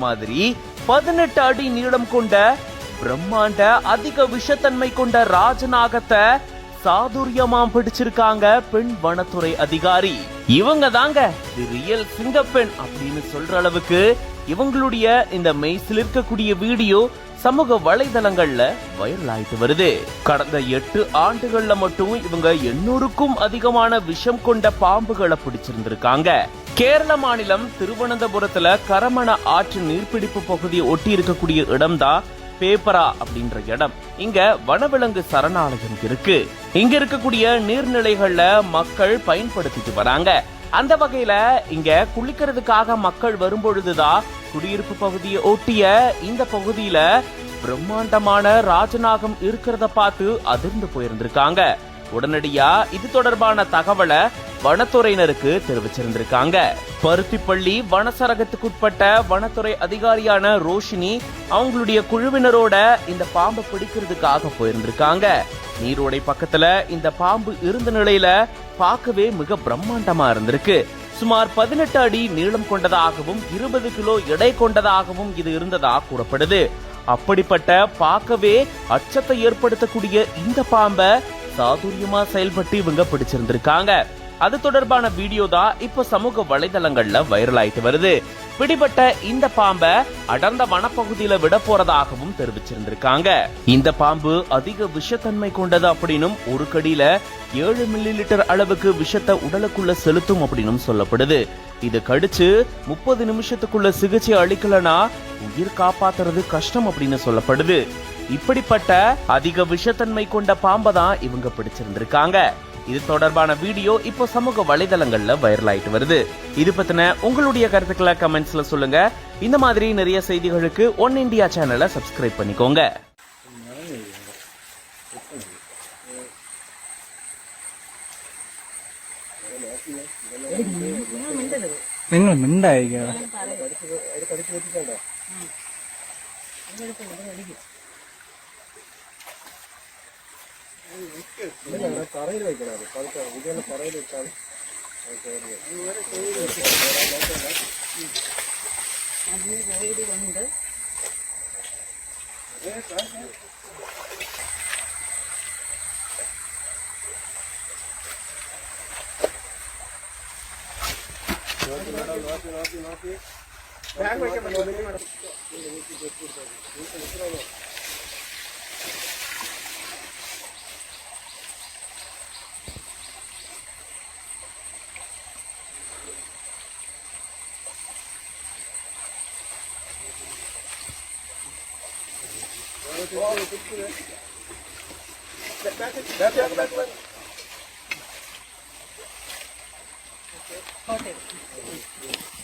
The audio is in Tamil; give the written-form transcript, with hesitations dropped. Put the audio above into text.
மாதிரி 18 அடி நீளம் கொண்ட பிரம்மாண்ட அதிக விஷத்தன்மை கொண்ட ராஜநாகத்தை சாதுரியமாம் பிடிச்சிருக்காங்க பெண் வனத்துறை அதிகாரி. இவங்க தாங்க தி ரியல் சிங்கப்பெண் அப்படின்னு சொல்ற அளவுக்கு இவங்களுடைய இந்த மெய்சில் இருக்கக்கூடிய வீடியோ சமூக வலைதளங்கள்ல வைரல் ஆயிட்டு வருது. கடந்த 8 ஆண்டுகள்ல மட்டும் இவங்க 800க்கும் அதிகமான விஷம் கொண்ட பாம்புகளை பிடிச்சிருந்திருக்காங்க. கேரள மாநிலம் திருவனந்தபுரத்துல கரமண ஆற்று நீர்பிடிப்பு பகுதியை ஒட்டி இருக்கக்கூடிய இடம்தான் பேப்பரா அப்படின்ற இடம். இங்க வனவிலங்கு சரணாலயம் இருக்கு. இங்க இருக்கக்கூடிய நீர்நிலைகள்ல மக்கள் பயன்படுத்திட்டு வராங்க. அந்த வகையில இங்க குளிக்கிறதுக்காக மக்கள் வரும்பொழுதுதான் குடியிருப்பு பகுதியை ஒட்டிய இந்த பகுதியில பிரம்மாண்டமான ராஜநாகம் இருக்கிறத பார்த்து அதிர்ந்து போயிருந்திருக்காங்க. உடனடியா இது தொடர்பான தகவலை வனத்துறையினருக்கு தெரிவிச்சிருந்திருக்காங்க. பருத்திப்பள்ளி வனசரகத்துக்குட்பட்ட வனத்துறை அதிகாரியான ரோஷினி அவங்களுடைய குழுவினரோட இந்த பாம்பை பிடிக்கிறதுக்காக போயிருந்திருக்காங்க. நீரோடை பக்கத்துல இந்த பாம்பு இருந்த நிலையில பார்க்கவே மிக பிரம்மாண்டமா இருந்திருக்கு. சுமார் 18 அடி நீளம் கொண்டதாகவும் 20 கிலோ எடை கொண்டதாகவும் இது இருந்ததா கூறப்படுது. அப்படிப்பட்ட பார்க்கவே அச்சத்தை ஏற்படுத்தக்கூடிய இந்த பாம்பை சாதுரியமா செயல்பட்டு இவங்க பிடிச்சிருந்திருக்காங்க. அது தொடர்பான வீடியோ தான் இப்ப சமூக வலைதளங்கள்ல வைரல் ஆயிட்டு வருது. பிடிபட்ட இந்த பாம்பை அடர்ந்த வனப்பகுதியில விட போறதாகவும் தெரிவிச்சிருந்திருக்காங்க. இந்த பாம்பு அதிக விஷத்தன்மை கொண்டது அப்படின்னும் ஒரு கடியில 7 மில்லி லிட்டர் அளவுக்கு விஷத்தை உடலுக்குள்ள செலுத்தும் அப்படின்னு சொல்லப்படுது. இது கடிச்சு 30 நிமிஷத்துக்குள்ள சிகிச்சை அளிக்கலனா உயிர் காப்பாத்துறது கஷ்டம் அப்படின்னு சொல்லப்படுது. இப்படிப்பட்ட அதிக விஷத்தன்மை கொண்ட பாம்பை தான் இவங்க பிடிச்சிருந்திருக்காங்க. இது தொடர்பான வீடியோ இப்போ சமூக வலைதளங்கள்ல வைரல் ஆயிட்டு வருது. இது பத்தின உங்களுடைய கருத்துக்களை கமெண்ட்ஸ்ல சொல்லுங்க. இந்த மாதிரி நிறைய செய்திகளுக்கு ஒன் இந்தியா சேனலை சப்ஸ்கிரைப் பண்ணிக்கோங்க. തറയിൽ വെക്കണത് ഇതിന്റെ തറയിൽ വെച്ചാൽ കൊണ്ട് ബാഗ് വയ്ക്കാൻ പറ്റുമോ? Back.